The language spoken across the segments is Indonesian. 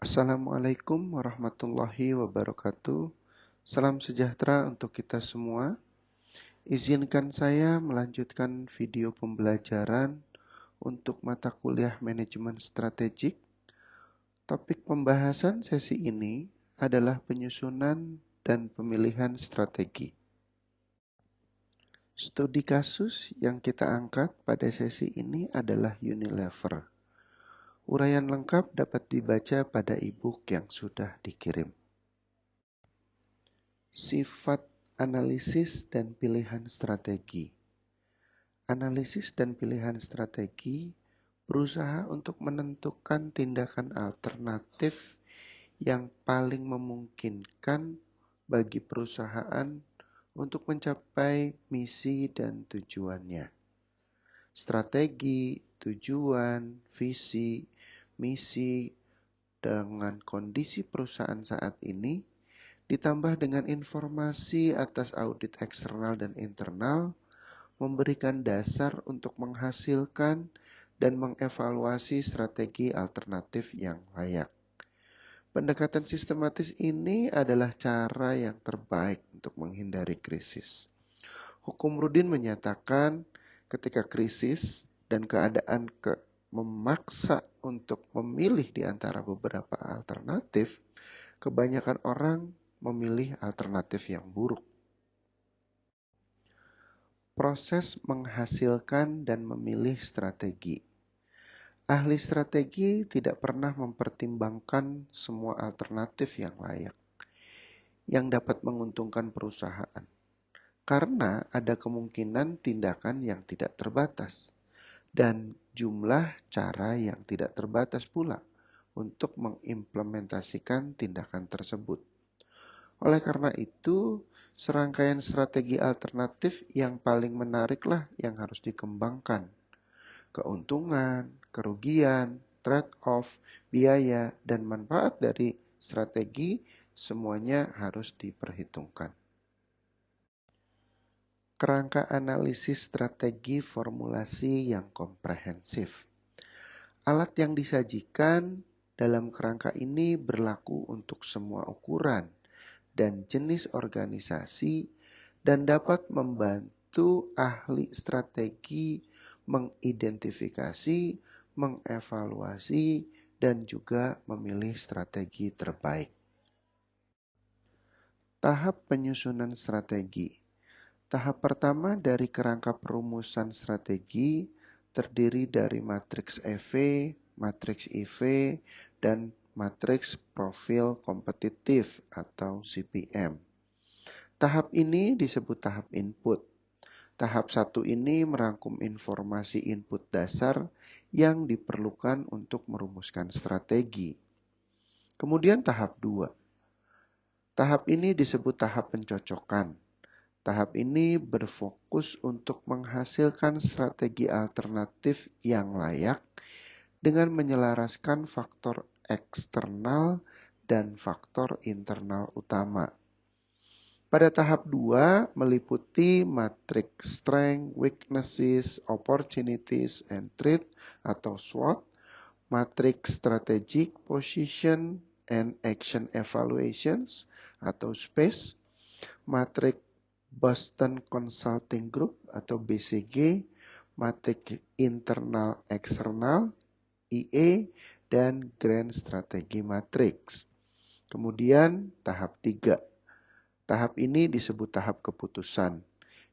Assalamualaikum warahmatullahi wabarakatuh. Salam sejahtera untuk kita semua. Izinkan saya melanjutkan video pembelajaran untuk mata kuliah manajemen strategik. Topik pembahasan sesi ini adalah penyusunan dan pemilihan strategi. Studi kasus yang kita angkat pada sesi ini adalah Unilever. Uraian lengkap dapat dibaca pada e-book yang sudah dikirim. Sifat analisis dan pilihan strategi. Analisis dan pilihan strategi berusaha untuk menentukan tindakan alternatif yang paling memungkinkan bagi perusahaan untuk mencapai misi dan tujuannya. Strategi, tujuan, visi, misi dengan kondisi perusahaan saat ini ditambah dengan informasi atas audit eksternal dan internal, memberikan dasar untuk menghasilkan dan mengevaluasi strategi alternatif yang layak. Pendekatan sistematis ini adalah cara yang terbaik untuk menghindari krisis. Hukum Rudin menyatakan ketika krisis dan keadaan memaksa untuk memilih di antara beberapa alternatif, kebanyakan orang memilih alternatif yang buruk. Proses menghasilkan dan memilih strategi. Ahli strategi tidak pernah mempertimbangkan semua alternatif yang layak, yang dapat menguntungkan perusahaan. Karena ada kemungkinan tindakan yang tidak terbatas, dan jumlah cara yang tidak terbatas pula untuk mengimplementasikan tindakan tersebut. Oleh karena itu, serangkaian strategi alternatif yang paling menariklah yang harus dikembangkan. Keuntungan, kerugian, trade-off, biaya, dan manfaat dari strategi semuanya harus diperhitungkan. Kerangka analisis strategi formulasi yang komprehensif. Alat yang disajikan dalam kerangka ini berlaku untuk semua ukuran dan jenis organisasi dan dapat membantu ahli strategi mengidentifikasi, mengevaluasi, dan juga memilih strategi terbaik. Tahap penyusunan strategi. Tahap pertama dari kerangka perumusan strategi terdiri dari matriks EV, matriks IV, dan matriks profil kompetitif atau CPM. Tahap ini disebut tahap input. Tahap 1 ini merangkum informasi input dasar yang diperlukan untuk merumuskan strategi. Kemudian tahap 2. Tahap ini disebut tahap pencocokan. Tahap ini berfokus untuk menghasilkan strategi alternatif yang layak dengan menyelaraskan faktor eksternal dan faktor internal utama. Pada tahap 2 meliputi matriks strength, weaknesses, opportunities, and threat atau SWOT, matriks strategic position and action evaluations atau SPACE, matriks Boston Consulting Group atau BCG, matriks internal eksternal IE, dan Grand Strategy Matrix. Kemudian tahap 3. Tahap ini disebut tahap keputusan,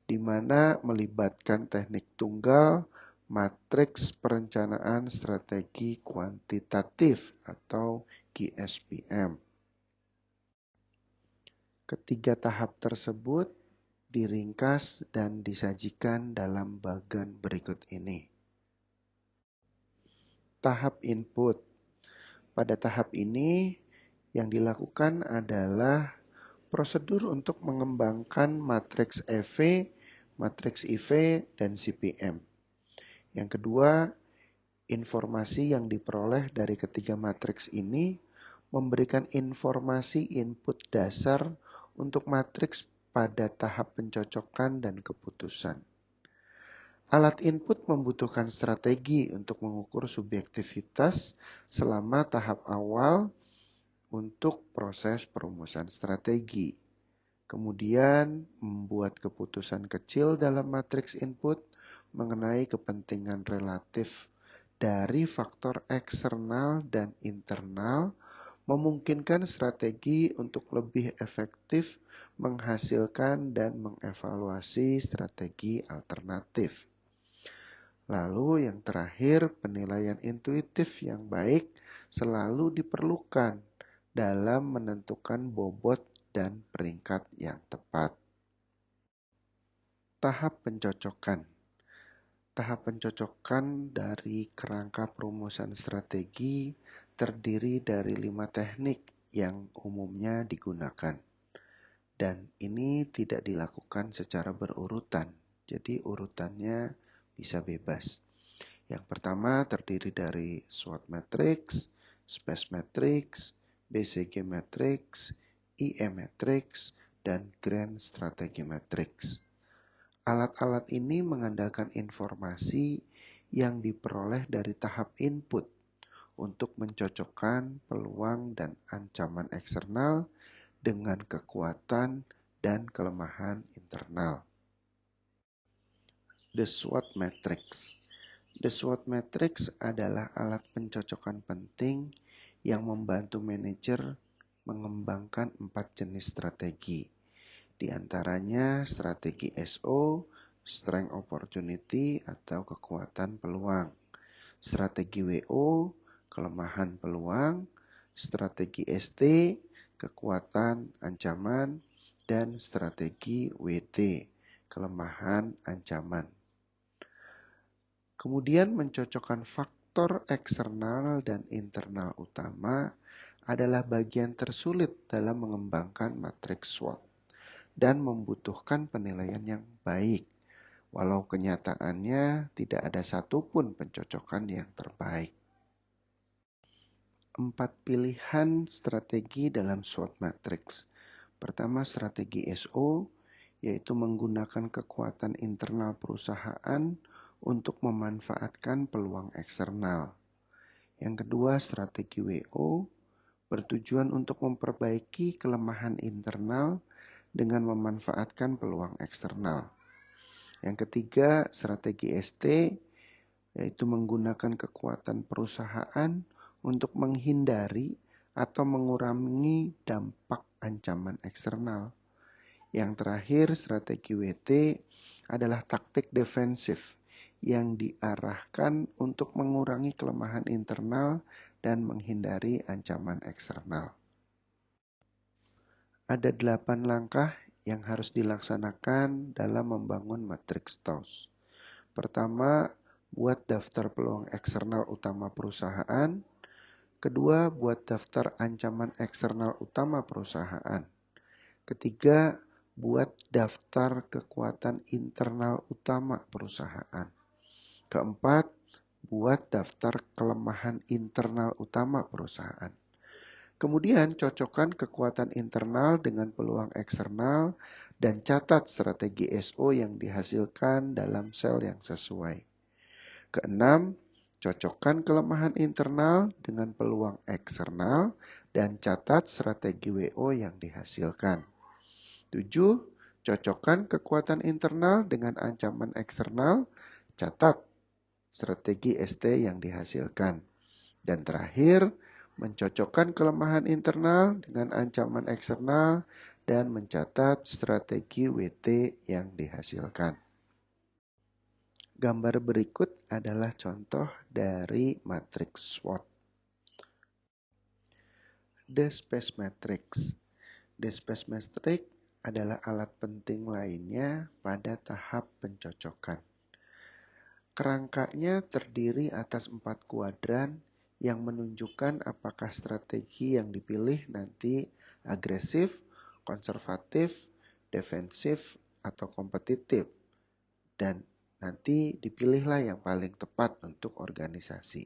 di mana melibatkan teknik tunggal, matriks perencanaan strategi kuantitatif atau QSPM. Ketiga tahap tersebut diringkas dan disajikan dalam bagan berikut ini. Tahap input. Pada tahap ini yang dilakukan adalah prosedur untuk mengembangkan matriks EV, matriks IV, dan CPM. Yang kedua, informasi yang diperoleh dari ketiga matriks ini memberikan informasi input dasar untuk matriks pada tahap pencocokan dan keputusan. Alat input membutuhkan strategi untuk mengukur subjektivitas selama tahap awal untuk proses perumusan strategi. Kemudian membuat keputusan kecil dalam matriks input mengenai kepentingan relatif dari faktor eksternal dan internal, memungkinkan strategi untuk lebih efektif menghasilkan dan mengevaluasi strategi alternatif. Lalu yang terakhir, penilaian intuitif yang baik selalu diperlukan dalam menentukan bobot dan peringkat yang tepat. Tahap pencocokan. Tahap pencocokan dari kerangka perumusan strategi terdiri dari 5 teknik yang umumnya digunakan. Dan ini tidak dilakukan secara berurutan, jadi urutannya bisa bebas. Yang pertama terdiri dari SWOT matrix, space matrix, BCG matrix, IE matrix, dan grand strategy matrix. Alat-alat ini mengandalkan informasi yang diperoleh dari tahap input untuk mencocokkan peluang dan ancaman eksternal dengan kekuatan dan kelemahan internal. The SWOT matrix. The SWOT matrix adalah alat pencocokan penting yang membantu manajer mengembangkan 4 jenis strategi. Di antaranya strategi SO, strength opportunity atau kekuatan peluang. Strategi WO, kelemahan peluang. Strategi ST, kekuatan ancaman. Dan strategi WT, kelemahan ancaman. Kemudian mencocokkan faktor eksternal dan internal utama adalah bagian tersulit dalam mengembangkan matriks SWOT dan membutuhkan penilaian yang baik, walau kenyataannya tidak ada satupun pencocokan yang terbaik. 4 pilihan strategi dalam SWOT matrix. Pertama, strategi SO, yaitu menggunakan kekuatan internal perusahaan untuk memanfaatkan peluang eksternal. Yang kedua, strategi WO, bertujuan untuk memperbaiki kelemahan internal dengan memanfaatkan peluang eksternal. Yang ketiga, strategi ST, yaitu menggunakan kekuatan perusahaan untuk menghindari atau mengurangi dampak ancaman eksternal. Yang terakhir, strategi WT adalah taktik defensif yang diarahkan untuk mengurangi kelemahan internal dan menghindari ancaman eksternal. Ada 8 langkah yang harus dilaksanakan dalam membangun matriks TOWS. Pertama, buat daftar peluang eksternal utama perusahaan. Kedua, buat daftar ancaman eksternal utama perusahaan. Ketiga, buat daftar kekuatan internal utama perusahaan. Keempat, buat daftar kelemahan internal utama perusahaan. Kemudian cocokkan kekuatan internal dengan peluang eksternal dan catat strategi SO yang dihasilkan dalam sel yang sesuai. Keenam, cocokkan kelemahan internal dengan peluang eksternal dan catat strategi WO yang dihasilkan. 7. Cocokkan kekuatan internal dengan ancaman eksternal, catat strategi ST yang dihasilkan. Dan terakhir, mencocokkan kelemahan internal dengan ancaman eksternal dan mencatat strategi WT yang dihasilkan. Gambar berikut adalah contoh dari matriks SWOT. The Space Matrix. The Space Matrix adalah alat penting lainnya pada tahap pencocokan. Kerangkanya terdiri atas 4 kuadran yang menunjukkan apakah strategi yang dipilih nanti agresif, konservatif, defensif, atau kompetitif. Dan nanti dipilihlah yang paling tepat untuk organisasi.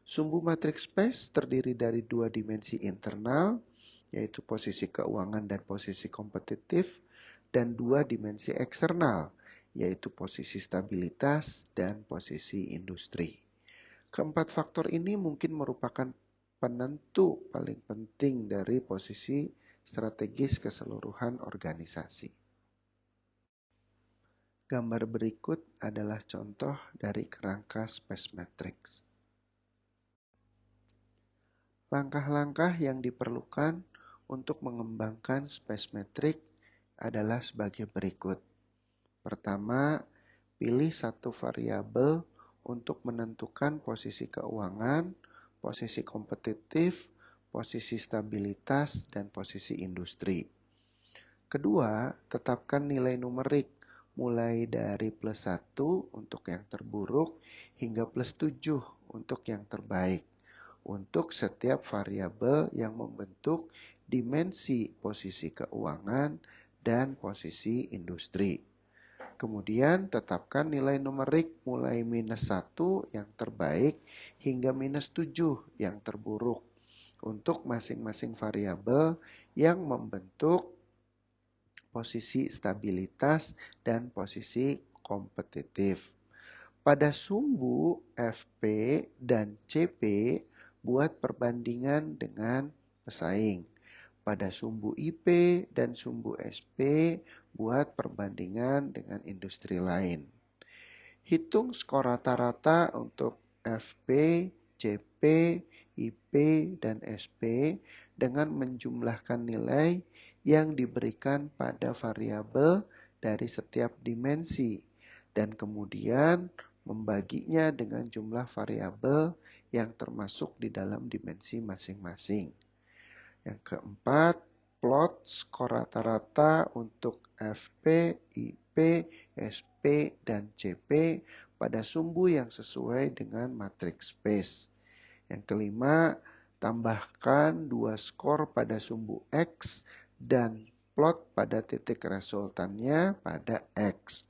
Sumbu matriks space terdiri dari 2 dimensi internal, yaitu posisi keuangan dan posisi kompetitif, dan 2 dimensi eksternal, yaitu posisi stabilitas dan posisi industri. Keempat faktor ini mungkin merupakan penentu paling penting dari posisi strategis keseluruhan organisasi. Gambar berikut adalah contoh dari kerangka space matrix. Langkah-langkah yang diperlukan untuk mengembangkan space matrix adalah sebagai berikut. Pertama, pilih satu variabel untuk menentukan posisi keuangan, posisi kompetitif, posisi stabilitas, dan posisi industri. Kedua, tetapkan nilai numerik mulai dari +1 untuk yang terburuk hingga +7 untuk yang terbaik untuk setiap variabel yang membentuk dimensi posisi keuangan dan posisi industri. Kemudian tetapkan nilai numerik mulai -1 yang terbaik hingga -7 yang terburuk untuk masing-masing variabel yang membentuk posisi stabilitas dan posisi kompetitif. Pada sumbu FP dan CP, buat perbandingan dengan pesaing. Pada sumbu IP dan sumbu SP, buat perbandingan dengan industri lain. Hitung skor rata-rata untuk FP, CP, IP, dan SP dengan menjumlahkan nilai yang diberikan pada variabel dari setiap dimensi dan kemudian membaginya dengan jumlah variabel yang termasuk di dalam dimensi masing-masing. Yang keempat, plot skor rata-rata untuk FP, IP, SP, dan CP pada sumbu yang sesuai dengan matriks space. Yang kelima, tambahkan 2 skor pada sumbu X dan plot pada titik resultannya pada X.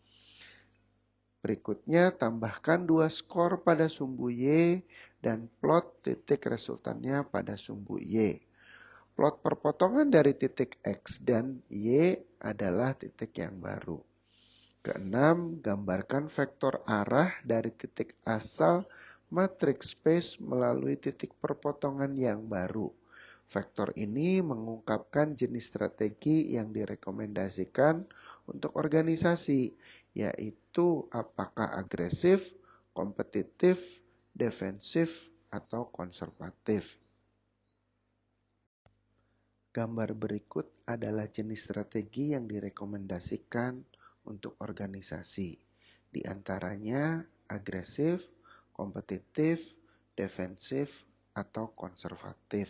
Berikutnya, tambahkan 2 skor pada sumbu Y dan plot titik resultannya pada sumbu Y. Plot perpotongan dari titik X dan Y adalah titik yang baru. Keenam, gambarkan vektor arah dari titik asal matriks space melalui titik perpotongan yang baru. Vektor ini mengungkapkan jenis strategi yang direkomendasikan untuk organisasi, yaitu apakah agresif, kompetitif, defensif, atau konservatif. Gambar berikut adalah jenis strategi yang direkomendasikan untuk organisasi. Di antaranya agresif, kompetitif, defensif, atau konservatif.